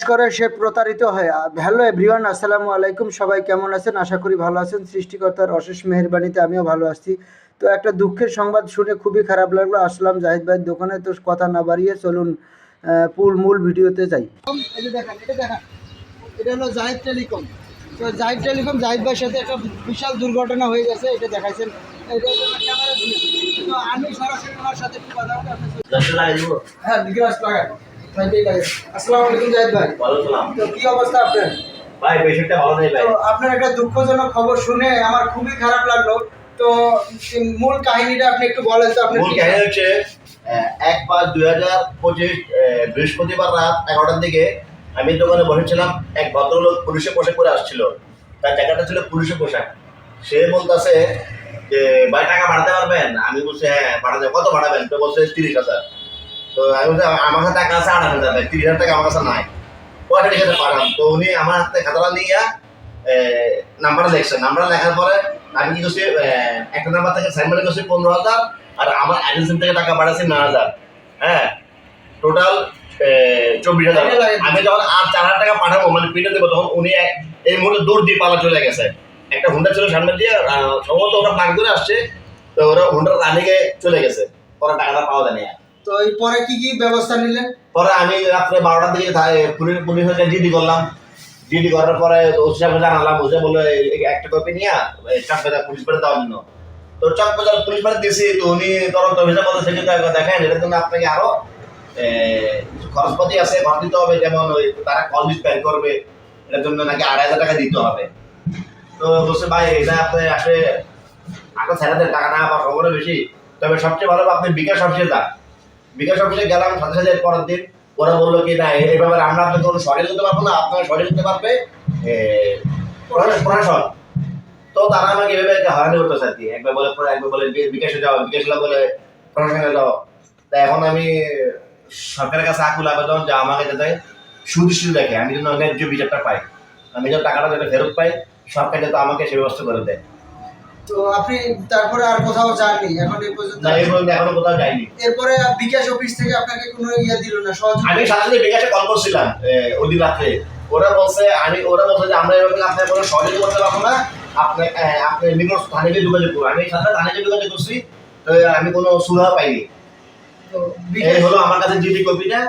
করে সে প্রতারিত হয়। হ্যালো এভরিওয়ান, আসসালামু আলাইকুম। সবাই কেমন আছেন? আশা করি ভালো আছেন। সৃষ্টিকর্তার অশেষ মেহেরবানিতে আমিও ভালো আছি। তো একটা দুঃখের সংবাদ শুনে খুবই খারাপ লাগলো। আসলাম জাহিদ ভাইয়ের দোকানে। তো কথা না বাড়িয়ে চলুন মূল ভিডিওতে যাই। এই যে দেখেন, এটা হলো জাহিদ টেলিকম। তো জাহিদ টেলিকম, জাহিদ ভাইয়ের সাথে একটা বিশাল দুর্ঘটনা হয়ে গেছে। এটা দেখাইছেন, এটা ক্যামেরা দিয়ে। তো আমি সরাসরি ওনার সাথে একটু কথা বলতে হ্যাঁ গ্লাস লাগাই। আসসালামু আলাইকুম জাহিদ ভাই। তো কি অবস্থা আপনার? ভাই পেশেন্টটা ভালো নেই ভাই। তো আপনার একটা দুঃখজনক খবর শুনে আমার খুবই খারাপ লাগলো। তো মূল কাহিনীটা আপনি একটু বলেন তো। আপনার মূল কাহিনী হচ্ছে 1/5/2025 বৃহস্পতিবার রাত 11টার দিকে আমি দোকানে বসেছিলাম। এক ভদ্রলোক পুলিশের পোশাক পরে আসছিল। তার জায়গাটা ছিল পুলিশের পোশাক। সে বলতেছে যে ভাই টাকা বাড়াতে পারবেন? আমি বলছি হ্যাঁ বাড়াতে। কত বাড়াবেন? তো বলছে 30,000। তো আমি বলছি আমার কাছে টাকা আছে 8,000 ভাই, 30,000 টাকা আমার কাছে নাই। কয়টা ঠিক আছে পাঠান। তো উনি আমার হাতে খাতাটা নিয়ে নাম্বারটা লেখছে। নাম্বারটা লেখার পরে আমি কি করছি, একটা নাম্বার থেকে সাইন করে করছি 15,000, আর আমার এজেন্সি থেকে টাকা বাড়াচ্ছি 9,000। হ্যাঁ, টোটাল 24,000। আমি যখন আর 4,000 টাকা পাঠাবো মানে পিঠে দেবো, তখন উনি এই মুহূর্তে দৌড় দিয়ে পালা চলে গেছে। একটা হুন্ডা ছিল সামনে দিয়ে, সম্ভবত ওটা প্লান করে আসছে। তো ওরা হুন্ডার রানিকে চলে গেছে। পরে টাকাটা পাওয়া যায়নি। তো এই পরে কি কি ব্যবস্থা নিলেন? পরে আমি রাত্রে 12টার দিকে পুলিশ হচ্ছে জিডি করলাম। জিডি করার পরে ওসি সাহেব জানালাম। ওসি বললো একটা কপি নিয়ে চকবাজার পুলিশ বাড়ি দেওয়ার জন্য। তো চকবাজার পুলিশ বাড়ি দিয়েছি। তো উনি তদন্ত অফিসার বলতে সে কিন্তু দেখেন এটার জন্য আপনাকে আরো খরচপাতি আছে, ঘর দিতে হবে। যেমন ওই তারা কল লিস্ট বের করবে, এটার জন্য নাকি 2,500 টাকা দিতে হবে। তো বলছে ভাই এটা আপনি আসলে আপনার ছেলেদের টাকা না পাওয়ার খবরও বেশি। তবে সবচেয়ে ভালো আপনি বিকাশ অফিসে যান। বিকাশ অফিসে গেলাম, সাথে সাথে পরের দিন ওরা বললো কি না এই ব্যাপারে আমরা আপনাকে কোনো সঠিক দিতে পারবো না, আপনাকে সঠিক দিতে পারবে প্রশাসন। তো তারা আমাকে এভাবে হয়রানি করতেছে আর কি। একবার বলে বিকাশে যাও, বিকাশে বলে প্রশাসনে যাও। তা এখন আমি সরকারের কাছে আকুল আবেদন যে আমাকে যাতে সুদৃষ্টি দেখে, আমি যেন ন্যায্য বিচারটা পাই, আমি যেন টাকাটা যাতে ফেরত পাই, সরকার যাতে আমাকে সে ব্যবস্থা করে দেয়। তো আপনি তারপরে আর কোথাও যাননি এখন এই পর্যন্ত? না, এই পর্যন্ত এখনো কোথাও যাইনি। এরপরে বিকাশ অফিস থেকে আপনাকে কোনো দিল না সহযোগিতা? আমি সাথে বিকাশে কল করছিলাম ওই দিন রাত্রে। ওরা বলছে যে আমরা এভাবে আপনার কোনো সহযোগিতা করতে পারবো না, আপনি নিকট থানাকে যোগাযোগ করুন। আমি সাথে থানাকে যোগাযোগ করছি, তো আমি কোনো সুরাহা পাইনি। তো এই হলো আমার কাছে জিডি কপিটা,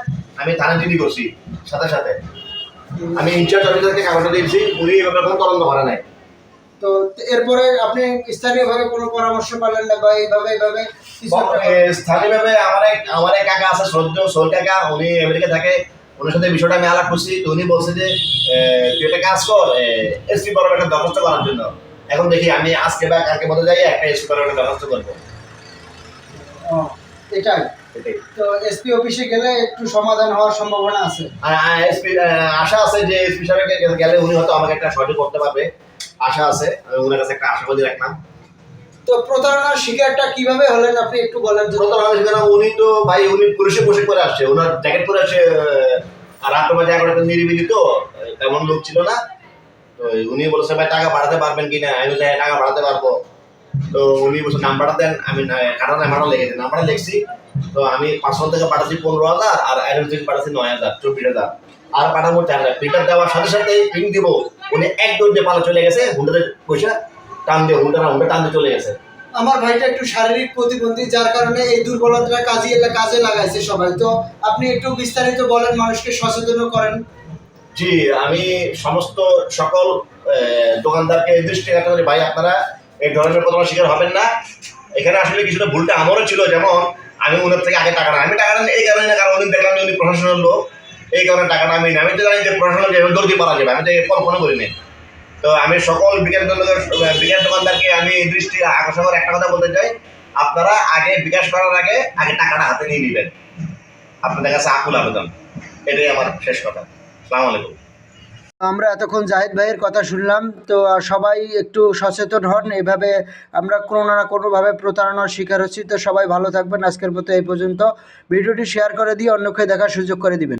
আমি থানা জিডি করছি সাথে সাথে। আমি ইনচার্জ অফিসারকে কাগজটা দিয়েছি, উনি এই ব্যাপারে কোনো তদন্ত করে নাই। তো এরপরে আপনি স্থানীয়ভাবে কোনো পরামর্শ পেলেন না বা এইভাবে স্থানীয়ভাবে আমার এক কাকা আছে, সোল কাকা, উনি আমেরিকা থাকে। ওনার সাথে বিষয়টা আমি আলাপ করছি। তো উনি বলছে যে তুই একটা কাজ কর, এসপি পারবে একটা দরখাস্ত করার জন্য। এখন দেখি আমি আজকে বা কালকে মধ্যে যাই একটা এসপি পারবে একটা দরখাস্ত করবো। এটাই। তো এসপি অফিসে গেলে একটু সমাধান হওয়ার সম্ভাবনা আছে। এসপি আশা আছে যে এসপি সাহেবকে গেলে উনি হয়তো আমাকে একটা সহযোগ করতে পারবে, আশা আছে। আমি ওনার কাছে একটা আশাবাদী রাখলাম। তো প্রতারণার শিকারটা কিভাবে হলেন আপনি একটু বলেন। প্রতারণার শিকার উনি তো ভাই, উনি পুলিশে পোশাক পরে আসছে, ওনার জ্যাকেট পরে আসছে। আর 8 বাজে 11টা নিরিবিলি, তো তেমন লোক ছিল না। তো উনি বলেছে ভাই টাকা বাড়াতে পারবেন কিনা? আমি বলছি হ্যাঁ টাকা বাড়াতে পারবো। তো উনি বলছে নাম্বারটা দেন। আমি কাটার নাম্বারটা লিখেছি, নাম্বারটা লিখছি। তো আমি 500 থেকে পাঠাচ্ছি 15,000, আর এজেন্সি থেকে পাঠাচ্ছি 9,000, 24,000। আর পাঠাবো 4,000। প্রিন্টার দেওয়ার সাথে সাথে প্রিন্ট দিব। উনি এক দৌড় দিয়ে পালা চলে গেছে, হুন্ডাতে পয়সা টান হুন্ডা টান দিয়ে চলে গেছে। আমার ভাইটা একটু শারীরিক প্রতিবন্ধী, যার কারণে এই দুর্বলতাটা কাজে লাগাইছে সবাই। তো আপনি একটু বিস্তারিত বলেন, মানুষকে সচেতন করেন। জি, আমি সমস্ত সকল দোকানদারকে দৃষ্টি রাখতে পারি ভাই, আপনারা এই ধরনের প্রতারণার শিকার হবেন না। এখানে আসলে কিছুটা ভুলটা আমারও ছিল। যেমন আমি ওনার থেকে আগে টাকাটা এই কারণে না, কারণ উনি দেখলাম উনি প্রশাসনের লোক, এই কারণে টাকাটা আমি আমি তো জানি যে প্রশাসনের দৌড় পারা যাবে, আমি তো কল্পনা করিনি। তো আমি সকল বিকাশ দোকানদারকে আমি দৃষ্টি আকর্ষণ করে একটা কথা বলতে চাই, আপনারা আগে বিকাশ করার আগে টাকাটা হাতে নিয়ে নেবেন। আপনাদের কাছে আকুল আবেদন, এটাই আমার শেষ কথা। আসসালামু আলাইকুম। আমরা এতক্ষণ জাহিদ ভাইয়ের কথা শুনলাম। তো সবাই একটু সচেতন হন, এভাবে আমরা কোনো না কোনোভাবে প্রতারণার শিকার হচ্ছি। তো সবাই ভালো থাকবেন। আজকের মতো এই পর্যন্ত। ভিডিওটি শেয়ার করে দিয়ে অন্যকে দেখার সুযোগ করে দিবেন।